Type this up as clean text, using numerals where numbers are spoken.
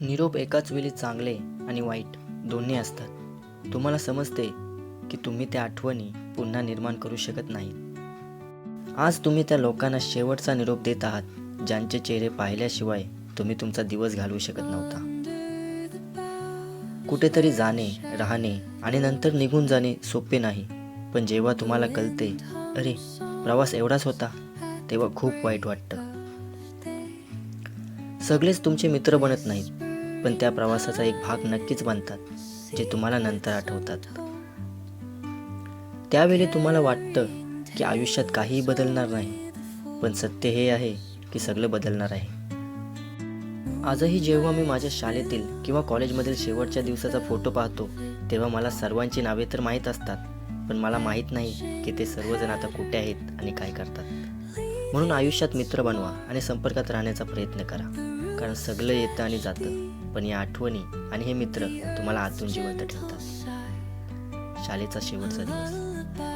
निरोप एकाच वेळी चांगले आणि वाईट दोन्ही असतात. तुम्हाला समजते की तुम्ही त्या आठवणी पुन्हा निर्माण करू शकत नाही. आज तुम्ही त्या लोकांना शेवटचा निरोप देत आहात ज्यांचे चेहरे पाहिल्याशिवाय तुम्ही तुमचा दिवस घालवू शकत नव्हता. कुठेतरी जाणे, राहणे आणि नंतर निघून जाणे सोपे नाही, पण जेव्हा तुम्हाला कळते अरे प्रवास एवढाच होता, तेव्हा खूप वाईट वाटतं. सगळेच तुमचे मित्र बनत नाहीत, पण त्या प्रवासाचा एक भाग नक्कीच बनतात, जे तुम्हाला नंतर आठवतात. त्यावेळी तुम्हाला वाटतं की आयुष्यात काहीही बदलणार नाही, पण सत्य हे आहे की सगळं बदलणार आहे. आजही जेव्हा मी माझ्या शाळेतील किंवा कॉलेजमधील शेवटच्या दिवसाचा फोटो पाहतो, तेव्हा मला सर्वांची नावे तर माहीत असतात, पण मला माहीत नाही की ते सर्वजण आता कुठे आहेत आणि काय करतात. म्हणून आयुष्यात मित्र बनवा आणि संपर्कात राहण्याचा प्रयत्न करा, कारण सगळं येतं आणि जातं, पण या आठवणी आणि हे मित्र तुम्हाला आतून जिवंत ठेवतात. शाळेचा शेवटचा दिवस.